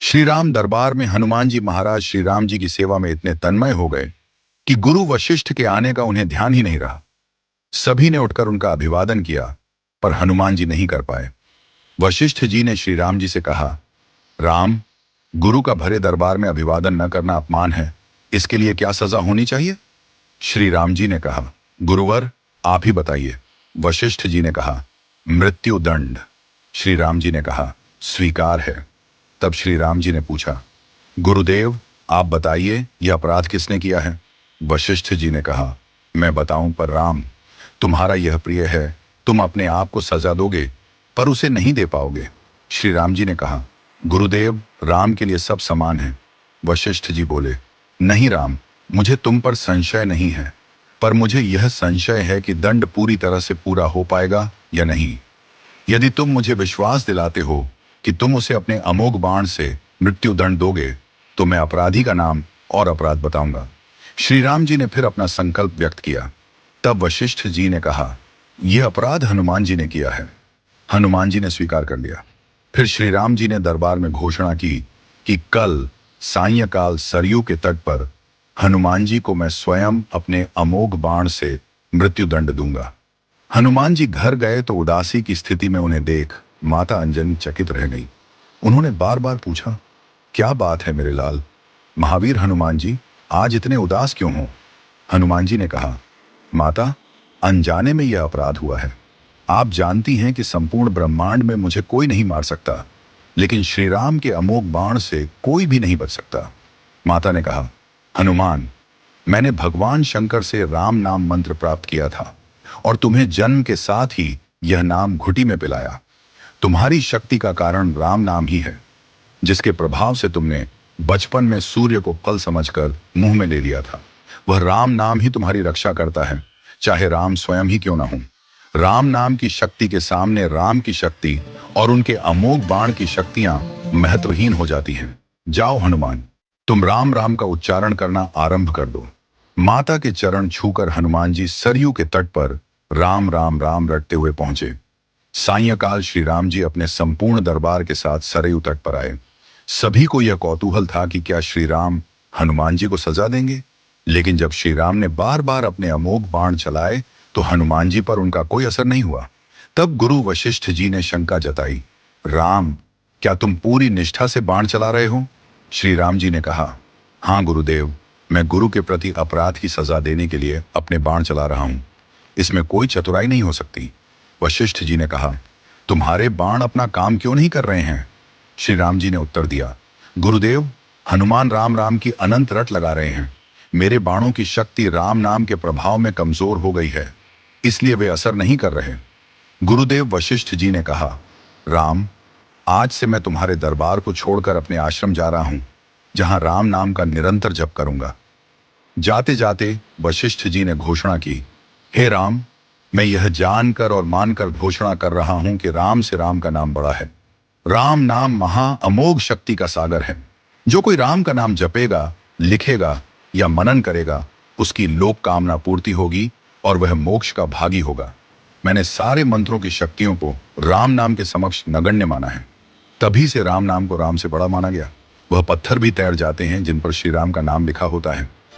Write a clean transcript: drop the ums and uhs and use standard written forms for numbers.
श्री राम दरबार में हनुमान जी महाराज श्री राम जी की सेवा में इतने तन्मय हो गए कि गुरु वशिष्ठ के आने का उन्हें ध्यान ही नहीं रहा। सभी ने उठकर उनका अभिवादन किया, पर हनुमान जी नहीं कर पाए। वशिष्ठ जी ने श्री राम जी से कहा, राम, गुरु का भरे दरबार में अभिवादन न करना अपमान है। इसके लिए क्या सजा होनी चाहिए? श्री राम जी ने कहा, गुरुवर, आप ही बताइए। वशिष्ठ जी ने कहा, मृत्यु दंड। श्री राम जी ने कहा, स्वीकार है। तब श्री राम जी ने पूछा, गुरुदेव, आप बताइए, यह अपराध किसने किया है? वशिष्ठ जी ने कहा, मैं बताऊं, पर राम, तुम्हारा यह प्रिय है, तुम अपने आप को सजा दोगे पर उसे नहीं दे पाओगे। श्री राम जी ने कहा, गुरुदेव, राम के लिए सब समान है। वशिष्ठ जी बोले, नहीं राम, मुझे तुम पर संशय नहीं है, पर मुझे यह संशय है कि दंड पूरी तरह से पूरा हो पाएगा या नहीं। यदि तुम मुझे विश्वास दिलाते हो कि तुम उसे अपने अमोघ बाण से मृत्यु दंड दोगे, तो मैं अपराधी का नाम और अपराध बताऊंगा। श्री राम जी ने फिर अपना संकल्प व्यक्त किया। तब वशिष्ठ जी ने कहा, यह अपराध हनुमान जी ने किया है। हनुमान जी ने स्वीकार कर लिया। फिर श्री राम जी ने दरबार में घोषणा की कि कल सायंकाल सरयू के तट पर हनुमान जी को मैं स्वयं अपने अमोघ बाण से मृत्यु दंड दूंगा। हनुमान जी घर गए तो उदासी की स्थिति में उन्हें देख माता अंजनी चकित रह गई। उन्होंने बार बार पूछा, क्या बात है मेरे लाल? महावीर हनुमान जी, आज इतने उदास क्यों हो? हनुमान जी ने कहा, माता, अनजाने में यह अपराध हुआ है। आप जानती हैं कि संपूर्ण ब्रह्मांड में मुझे कोई नहीं मार सकता, लेकिन श्री राम के अमोघ बाण से कोई भी नहीं बच सकता। माता ने कहा, हनुमान, मैंने भगवान शंकर से राम नाम मंत्र प्राप्त किया था और तुम्हें जन्म के साथ ही यह नाम घुटी में पिलाया। तुम्हारी शक्ति का कारण राम नाम ही है, जिसके प्रभाव से तुमने बचपन में सूर्य को फल समझकर मुंह में ले लिया था। वह राम नाम ही तुम्हारी रक्षा करता है, चाहे राम स्वयं ही क्यों ना हो। राम नाम की शक्ति के सामने राम की शक्ति और उनके अमोघ बाण की शक्तियां महत्वहीन हो जाती हैं। जाओ हनुमान, तुम राम राम का उच्चारण करना आरंभ कर दो। माता के चरण छूकर हनुमान जी सरयू के तट पर राम राम राम रटते हुए पहुंचे। सायंकाल श्री राम जी अपने संपूर्ण दरबार के साथ सरयू तट पर आए। सभी को यह कौतूहल था कि क्या श्री राम हनुमान जी को सजा देंगे, लेकिन जब श्री राम ने बार बार अपने अमोघ बाण चलाए तो हनुमान जी पर उनका कोई असर नहीं हुआ। तब गुरु वशिष्ठ जी ने शंका जताई, राम, क्या तुम पूरी निष्ठा से बाण चला रहे हो? श्री राम जी ने कहा, हाँ गुरुदेव, मैं गुरु के प्रति अपराध की सजा देने के लिए अपने बाण चला रहा हूं। इसमें कोई चतुराई नहीं हो सकती। वशिष्ठ जी ने कहा, तुम्हारे बाण अपना काम क्यों नहीं कर रहे हैं? श्री राम जी ने उत्तर दिया, गुरुदेव, हनुमान राम राम की अनंत रट लगा रहे हैं। मेरे बाणों की शक्ति राम नाम के प्रभाव में कमजोर हो गई है, इसलिए वे असर नहीं कर रहे। गुरुदेव वशिष्ठ जी ने कहा, राम, आज से मैं तुम्हारे दरबार को छोड़कर अपने आश्रम जा रहा हूं, जहां राम नाम का निरंतर जप करूंगा। जाते जाते वशिष्ठ जी ने घोषणा की, हे राम, मैं यह जानकर और मानकर घोषणा कर रहा हूं कि राम से राम का नाम बड़ा है। राम नाम महा अमोघ शक्ति का सागर है। जो कोई राम का नाम जपेगा, लिखेगा या मनन करेगा, उसकी लोक कामना पूर्ति होगी और वह मोक्ष का भागी होगा। मैंने सारे मंत्रों की शक्तियों को राम नाम के समक्ष नगण्य माना है। तभी से राम नाम को राम से बड़ा माना गया। वह पत्थर भी तैर जाते हैं जिन पर श्री राम का नाम लिखा होता है।